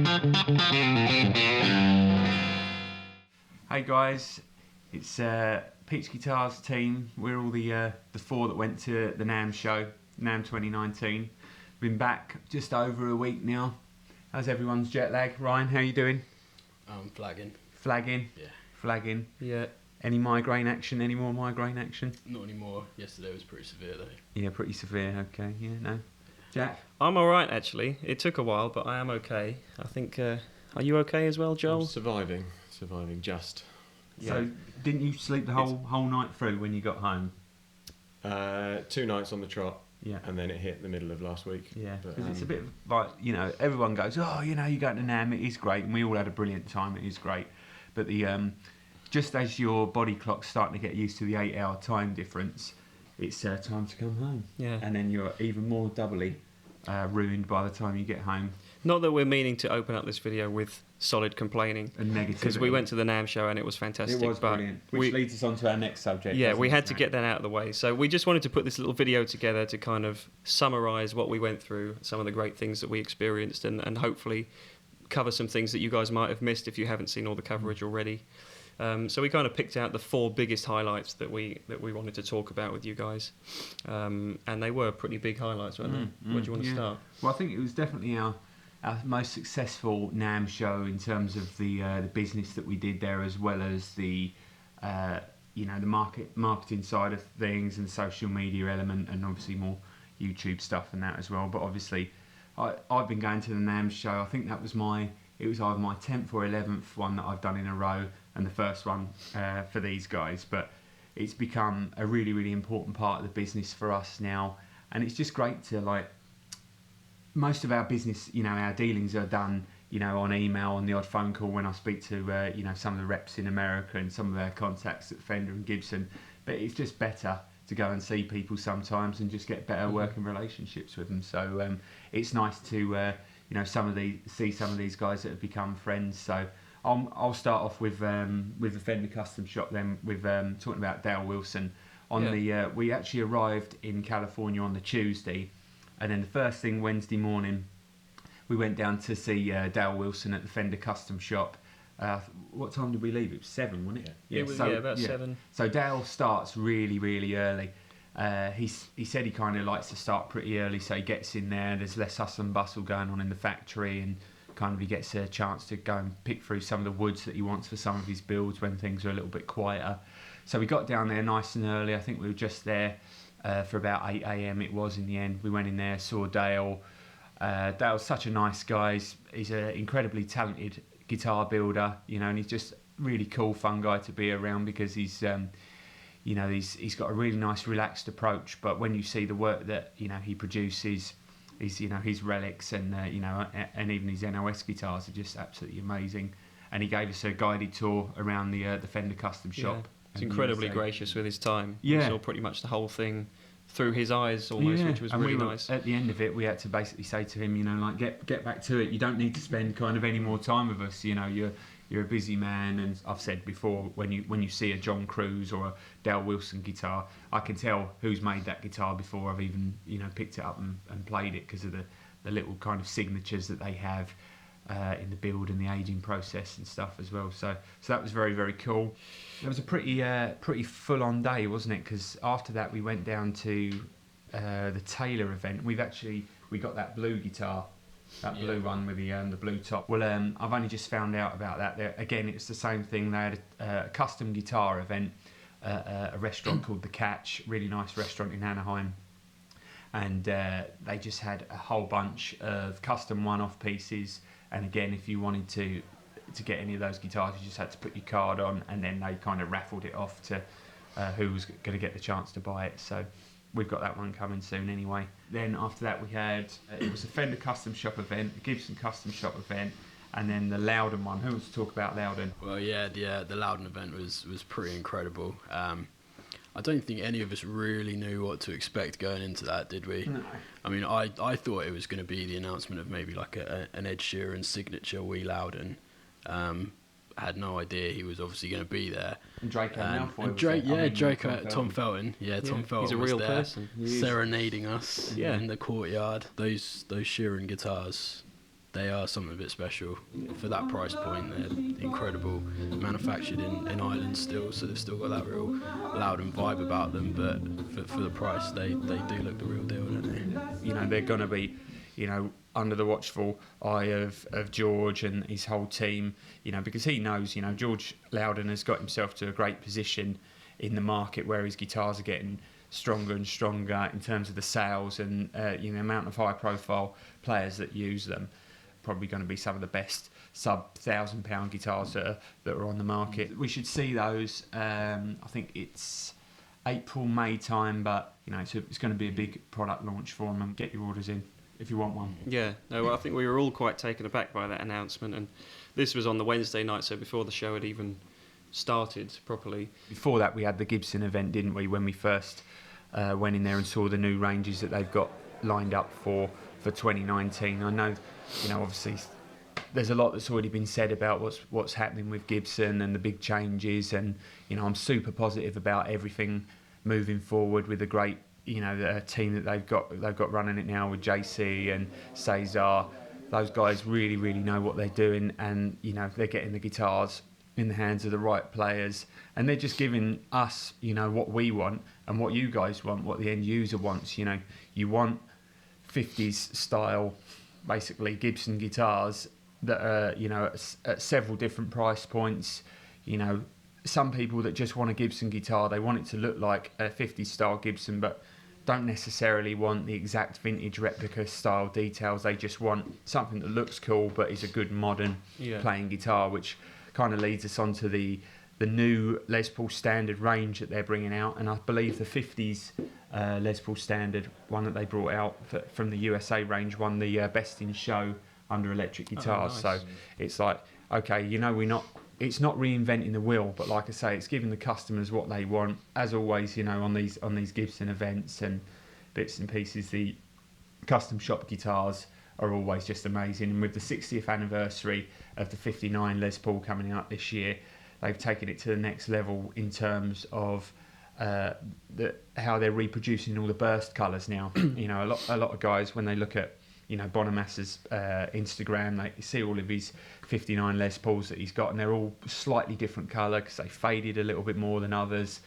Hey guys, it's Pete's Guitars team. We're all the four that went to the NAMM show, NAMM 2019. Been back just over a week now. How's everyone's jet lag? Ryan, how you doing? Flagging. Flagging? Yeah. Flagging? Yeah. Any migraine action? Any more migraine action? Not anymore. Yesterday was pretty severe though. Yeah, pretty severe. Okay, yeah, no. Jack? I'm alright actually. It took a while, but I am okay. I think, are you okay as well, Joel? I'm surviving just. So, didn't you sleep the whole night through when you got home? 2 nights on the trot. Yeah. And then it hit the middle of last week. Yeah, But, because it's a bit of, like, you know, everyone goes, oh, you know, you go to NAMM, it is great, and we all had a brilliant time, it is great. But the just as your body clock's starting to get used to the 8-hour time difference, it's time to come home. Yeah. And then you're even more doubly ruined by the time you get home. Not that we're meaning to open up this video with solid complaining. And negativity. Because we went to the NAMM show and it was fantastic. It was brilliant. Which leads us on to our next subject. Yeah, we had to get that out of the way. So we just wanted to put this little video together to kind of summarise what we went through, some of the great things that we experienced, and hopefully cover some things that you guys might have missed if you haven't seen all the coverage already. So we kind of picked out the 4 biggest highlights that we wanted to talk about with you guys, and they were pretty big highlights, weren't they? Where do you want to start? Well, I think it was definitely our most successful NAMM show in terms of the business that we did there, as well as the you know, the marketing side of things and social media element, and obviously more YouTube stuff and that as well. But obviously, I've been going to the NAMM show. I think that was it was either my 10th or 11th one that I've done in a row, and the first one for these guys. But it's become a really, really important part of the business for us now, and it's just great to, like, most of our business, you know, our dealings are done, you know, on email, on the odd phone call when I speak to, you know, some of the reps in America and some of our contacts at Fender and Gibson. But it's just better to go and see people sometimes and just get better working relationships with them. So it's nice to, you know, see some of these guys that have become friends. So I'll start off with the Fender Custom Shop then, with talking about Dale Wilson. We actually arrived in California on the Tuesday. And then the first thing, Wednesday morning, we went down to see Dale Wilson at the Fender Custom Shop. What time did we leave? It was 7, wasn't it? Yeah, about 7. So Dale starts really, really early. He said he kind of likes to start pretty early, so he gets in there. There's less hustle and bustle going on in the factory, and kind of he gets a chance to go and pick through some of the woods that he wants for some of his builds when things are a little bit quieter. So we got down there nice and early. I think we were just there for about 8 AM it was in the end. We went in there, saw Dale. Dale's such a nice guy. He's an incredibly talented guitar builder, you know, and he's just really cool, fun guy to be around, because he's, you know, he's got a really nice, relaxed approach. But when you see the work that, you know, he produces, you know, his relics and you know, and even his NOS guitars are just absolutely amazing. And he gave us a guided tour around the Fender Custom Shop. Yeah. He's incredibly gracious with his time. Yeah. We saw pretty much the whole thing through his eyes almost, which was really nice. At the end of it, we had to basically say to him, you know, like, get back to it. You don't need to spend kind of any more time with us. You know, you're a busy man. And I've said before, when you see a John Cruz or a Dale Wilson guitar, I can tell who's made that guitar before I've even, you know, picked it up and played it, because of the little kind of signatures that they have in the build and the aging process and stuff as well. So that was very, very cool. It was a pretty full-on day, wasn't it? Because after that we went down to the Taylor event. We got that blue guitar, that blue one with the blue top. Well, I've only just found out about that. Again, it's the same thing. They had a custom guitar event, a restaurant called The Catch, really nice restaurant in Anaheim. And they just had a whole bunch of custom one-off pieces. And again, if you wanted to get any of those guitars, you just had to put your card on, and then they kind of raffled it off to who was going to get the chance to buy it. So we've got that one coming soon anyway. Then after that we had, it was a Fender Custom Shop event, a Gibson Custom Shop event, and then the Lowden one. Who wants to talk about Lowden? Well, yeah, the Lowden event was pretty incredible. I don't think any of us really knew what to expect going into that, did we? No. I mean, I thought it was going to be the announcement of maybe like an Ed Sheeran signature Wee Lowden. Had no idea he was obviously going to be there. And Draco Malfoy. Tom Felton. Yeah, Tom Felton. He's a real person. Serenading us in the courtyard. Those Sheeran guitars they are something a bit special for that price point. They're incredible, manufactured in Ireland still, so they've still got that real Lowden vibe about them. But for the price, they do look the real deal, don't they? You know, they're going to be, you know, under the watchful eye of George and his whole team, you know, because he knows, you know, George Lowden has got himself to a great position in the market where his guitars are getting stronger and stronger in terms of the sales and you know, the amount of high profile players that use them. Probably going to be some of the best sub £1,000 guitars that are on the market. We should see those. I think it's April, May time, but you know, it's going to be a big product launch for them. And get your orders in if you want one. Yeah, no, well, I think we were all quite taken aback by that announcement, and this was on the Wednesday night, so before the show had even started properly. Before that, we had the Gibson event, didn't we? When we first went in there and saw the new ranges that they've got lined up for 2019. I know, you know, obviously there's a lot that's already been said about what's happening with Gibson and the big changes, and you know, I'm super positive about everything moving forward with the great, you know, the team that they've got running it now with JC and Cesar. Those guys really know what they're doing, and you know, they're getting the guitars in the hands of the right players, and they're just giving us, you know, what we want and what you guys want, what the end user wants. You know, you want 50s style, basically Gibson guitars that are, you know, at several different price points. You know, some people that just want a Gibson guitar, they want it to look like a 50s style Gibson, but don't necessarily want the exact vintage replica style details. They just want something that looks cool but is a good modern playing guitar, which kind of leads us on to the new Les Paul Standard range that they're bringing out. And I believe the 50s Les Paul Standard one that they brought out from the USA range won the Best in Show under electric guitars. Oh, nice. So it's like, okay, you know, it's not reinventing the wheel, but like I say, it's giving the customers what they want. As always, you know, on these Gibson events and bits and pieces, the custom shop guitars are always just amazing. And with the 60th anniversary of the 59 Les Paul coming out this year, they've taken it to the next level in terms of how they're reproducing all the burst colours now. You know, a lot of guys, when they look at, you know, Bonamassa's Instagram, they see all of his 59 Les Pauls that he's got, and they're all slightly different colour because they faded a little bit more than others.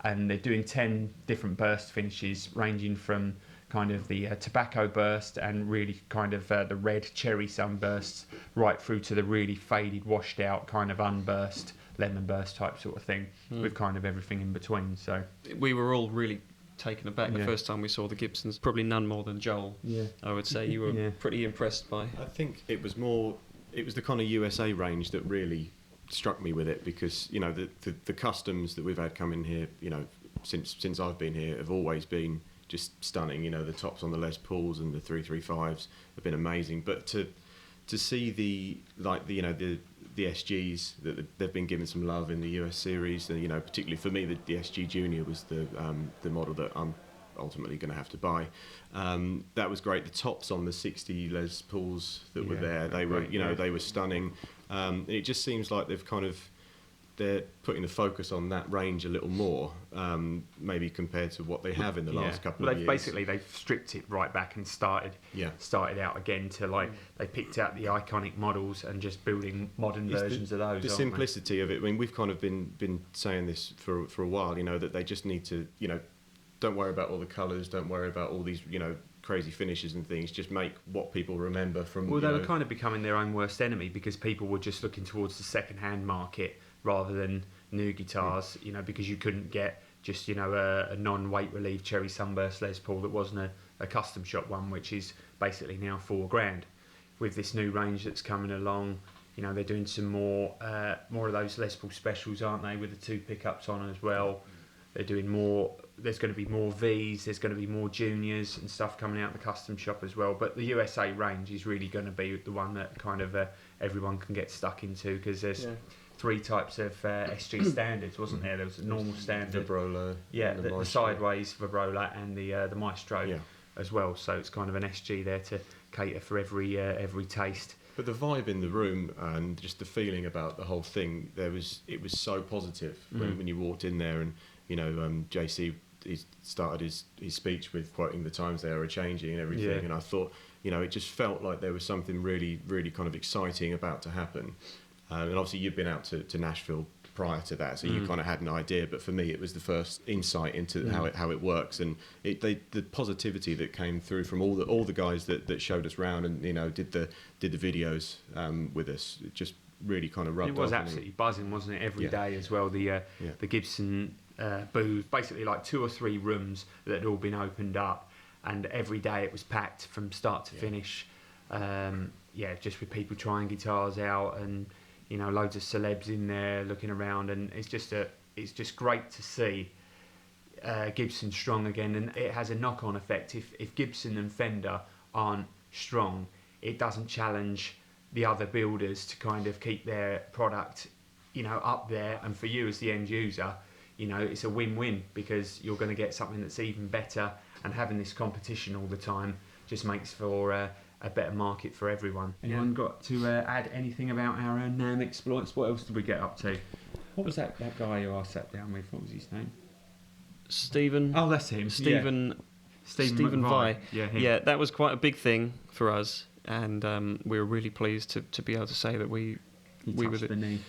And they're doing 10 different burst finishes, ranging from kind of the tobacco burst and really kind of the red cherry sunbursts, right through to the really faded, washed out kind of unburst, lemon burst type sort of thing, with kind of everything in between. So we were all really taken aback the first time we saw the Gibsons. Probably none more than Joel. Yeah, I would say you were pretty impressed by. I think it was the kind of USA range that really struck me with it, because you know the customs that we've had come in here, you know, since I've been here, have always been just stunning. You know, the tops on the Les Pauls and the 335s have been amazing, but to see the SGs that they've been given some love in the US series, and you know, particularly for me, the SG Junior was the model that I'm ultimately going to have to buy. That was great. The tops on the 60 Les Pauls that were there, they were, you know, they were stunning. It just seems like they're putting the focus on that range a little more, maybe compared to what they have in the last couple of years. Basically, they've stripped it right back and started out again to like, they picked out the iconic models and just building modern versions of those. The simplicity of it. I mean, we've kind of been saying this for a while, you know, that they just need to, you know, don't worry about all the colours, don't worry about all these, you know, crazy finishes and things, just make what people remember from. Well, they were kind of becoming their own worst enemy, because people were just looking towards the second-hand market rather than new guitars, you know, because you couldn't get just, you know, a non-weight relief cherry sunburst Les Paul that wasn't a custom shop one, which is basically now $4,000. With this new range that's coming along, you know, they're doing some more of those Les Paul specials, aren't they, with the 2 pickups on as well. They're doing more. There's going to be more Vs, there's going to be more juniors and stuff coming out the custom shop as well. But the USA range is really going to be the one that kind of everyone can get stuck into, because there's 3 types of SG standards, wasn't there? There was a normal standard, Vibrola, the sideways Vibrola, and the Maestro as well. So it's kind of an SG there to cater for every taste. But the vibe in the room and just the feeling about the whole thing, it was so positive when you walked in there. And you know, JC, he started his speech with quoting the times they are changing and everything, and I thought you know, it just felt like there was something really, really kind of exciting about to happen. And obviously you've been out to Nashville prior to that, so you kind of had an idea. But for me, it was the first insight into how it works, and the positivity that came through from all the guys that showed us round and, you know, did the videos with us. It just really kind of rubbed off. It was absolutely buzzing, wasn't it? Every day as well. The Gibson booth, basically like 2 or 3 rooms that had all been opened up, and every day it was packed from start to finish. Just with people trying guitars out, and, you know, loads of celebs in there looking around, and it's just great to see Gibson strong again. And it has a knock-on effect. If Gibson and Fender aren't strong, it doesn't challenge the other builders to kind of keep their product, you know, up there. And for you as the end user, you know, it's a win-win, because you're going to get something that's even better, and having this competition all the time just makes for a better market for everyone. Anyone got to add anything about our NAMM exploits? What else did we get up to? What was that guy who I sat down with? What was his name? Stephen. Oh, that's him. Stephen Vai. Vai. Yeah, that was quite a big thing for us, and we were really pleased to be able to say that we were the knee.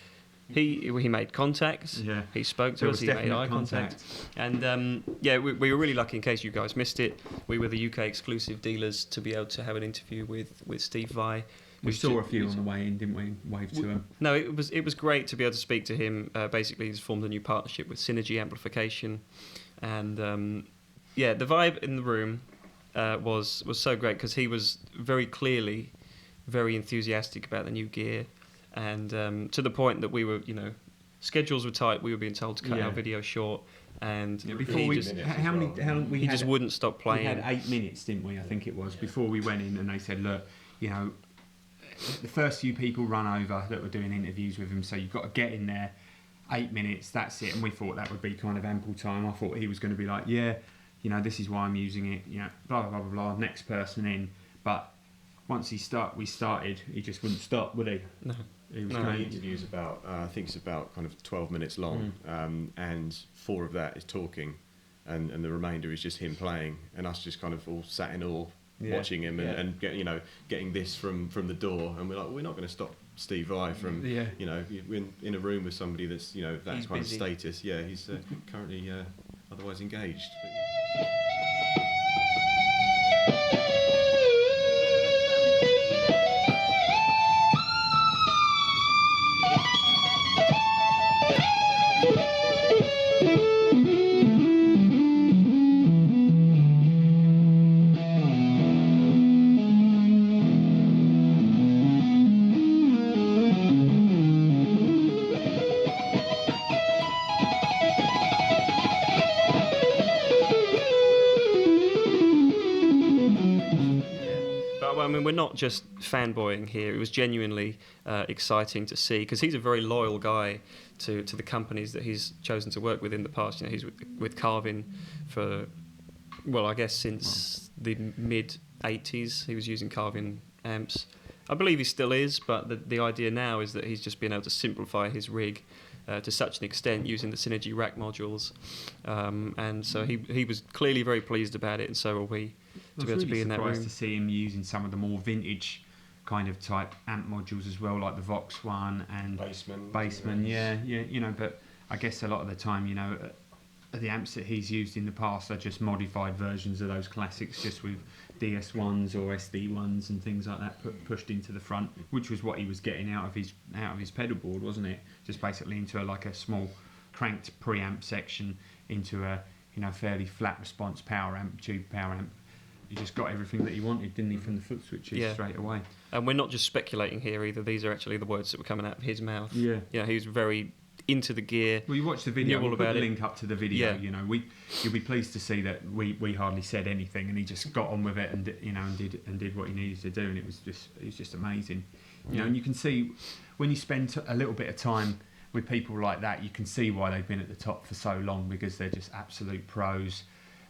He made contact. Yeah. He spoke to There us. was He made eye definite contact. And we were really lucky. In case you guys missed it, we were the UK exclusive dealers to be able to have an interview with Steve Vai. We saw a few on the way in, didn't we? Wave to him. No, it was great to be able to speak to him. Basically, he's formed a new partnership with Synergy Amplification, and the vibe in the room was so great, because he was very clearly very enthusiastic about the new gear. And to the point that we were, you know, schedules were tight. We were being told to cut our video short, and before we how long we he just wouldn't stop playing. We had 8 minutes, didn't we? I think it was, before we went in, and they said, look, you know, the first few people run over that were doing interviews with him, so you've got to get in there. 8 minutes, that's it. And we thought that would be kind of ample time. I thought he was going to be like, yeah, you know, this is why I'm using it. You know, blah blah blah blah. Next person in, but once we started, he just wouldn't stop, would he? No. The interview's about, I think it's about kind of 12 minutes long, and 4 of that is talking, and the remainder is just him playing, and us just kind of all sat in awe, watching him, and getting this from the door, and we're like, we're not going to stop Steve Vai from, you know, we're in a room with somebody that's, you know, that he's kind busy. of status. Yeah, he's currently otherwise engaged. I mean, we're not just fanboying here. It was genuinely exciting to see, because he's a very loyal guy to the companies that he's chosen to work with in the past. You know, he's with Carvin for, well, I guess since the mid-'80s. He was using Carvin amps. I believe he still is, but the idea now is that he's just been able to simplify his rig to such an extent using the Synergy rack modules. And so he was clearly very pleased about it, and so were we. To be able to be in that room. I was surprised to see him using some of the more vintage kind of type amp modules as well, like the Vox one and Bassman. Yeah, you know. But I guess a lot of the time, you know, the amps that he's used in the past are just modified versions of those classics, just with DS1s or SD1s and things like that pushed into the front, which was what he was getting out of his pedal board, wasn't it? Just basically into a small cranked preamp section into a, you know, fairly flat response tube power amp. He just got everything that he wanted, didn't he, from the foot switches straight away. And we're not just speculating here either. These are actually the words that were coming out of his mouth. Yeah. You know, he was very into the gear. Well, you watch the video. We'll put the it. link up to the video. You know, you'll be pleased to see that we hardly said anything, and he just got on with it, and you know, and did what he needed to do, and it was just amazing. You know, and you can see when you spend a little bit of time with people like that, you can see why they've been at the top for so long, because they're just absolute pros.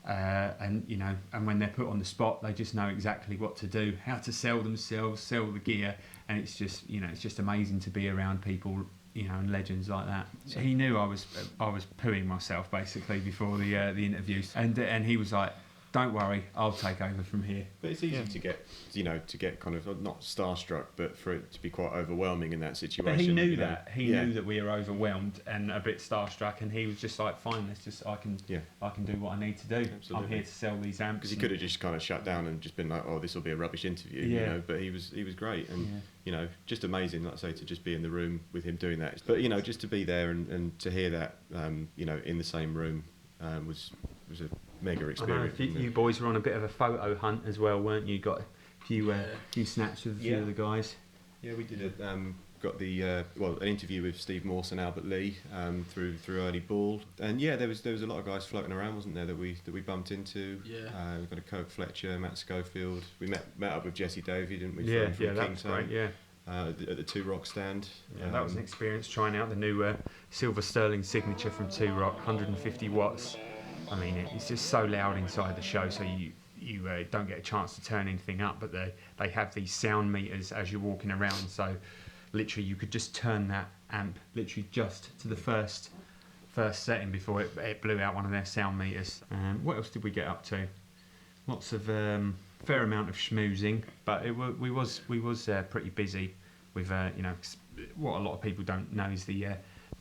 And you know, and when they're put on the spot, they just know exactly what to do, how to sell themselves, sell the gear, and it's just, you know, it's just amazing to be around people, you know, and legends like that. So he knew I was pooing myself basically before the interviews, and he was like, don't worry, I'll take over from here. But it's easy to get kind of not starstruck, but for it to be quite overwhelming in that situation. But he knew that. He knew that we were overwhelmed and a bit starstruck, and he was just like, "Fine, I can do what I need to do. Absolutely. I'm here to sell these amps." Because he could have just kind of shut down and just been like, "Oh, this will be a rubbish interview," you know. But he was great, and you know, just amazing. Like I say, to just be in the room with him doing that. But you know, just to be there and to hear that, you know, in the same room was a mega experience. I know, you boys were on a bit of a photo hunt as well, weren't you? Got a few snaps with a few of the guys. Yeah, we did got the an interview with Steve Morse and Albert Lee through Early Ball, and there was a lot of guys floating around, wasn't there, that we bumped into. We've got a Kirk Fletcher, Matt Schofield. We met up with Jesse Davey, didn't we? From that was great. Yeah. At the Two Rock stand. Yeah, that was an experience trying out the new Silver Sterling Signature from Two Rock, 150 watts. I mean, it's just so loud inside the show, so you don't get a chance to turn anything up, but they have these sound meters as you're walking around, so literally you could just turn that amp literally just to the first setting before it blew out one of their sound meters. What else did we get up to? Lots of fair amount of schmoozing, but we was pretty busy with you know, what a lot of people don't know is the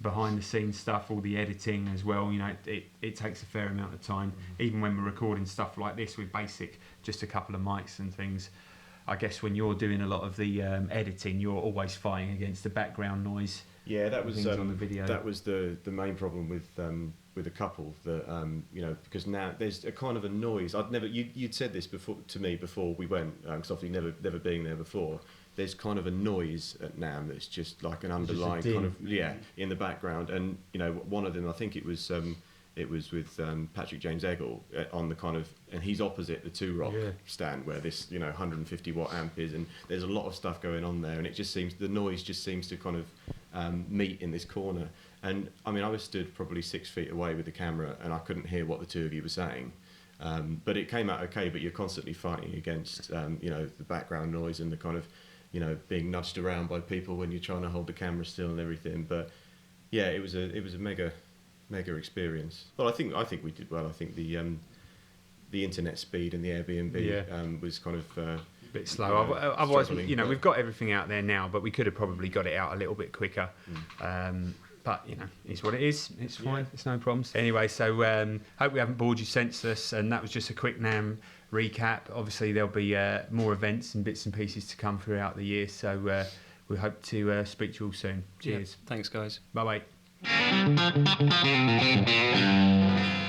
behind the scenes stuff, all the editing as well. You know, it takes a fair amount of time, even when we're recording stuff like this with basic, just a couple of mics and things. I guess when you're doing a lot of the editing, you're always fighting against the background noise. Yeah, that was on the video. That was the main problem with a couple that you know, because now there's a kind of a noise. You'd said this to me before we went, because obviously never being there before. There's kind of a noise at NAMM that's just like an underlying kind of in the background, and you know, one of them, I think it was with Patrick James Eggle on the kind of, and he's opposite the Two Rock stand where this 150 watt amp is, and there's a lot of stuff going on there, and it just seems, the noise just seems to kind of meet in this corner. And I mean, I was stood probably 6 feet away with the camera, and I couldn't hear what the two of you were saying. But it came out okay, but you're constantly fighting against the background noise and the kind of, being nudged around by people when you're trying to hold the camera still and everything. But yeah, it was a mega experience. Well, I think we did well. I think the internet speed and the Airbnb was kind of a bit slow. Otherwise, we've got everything out there now, but we could have probably got it out a little bit quicker. But it's what it is. It's fine. It's no problems. Anyway, so hope we haven't bored you senseless. And that was just a quick NAMM recap. Obviously, there'll be more events and bits and pieces to come throughout the year. So we hope to speak to you all soon. Cheers. Yeah. Thanks, guys. Bye bye.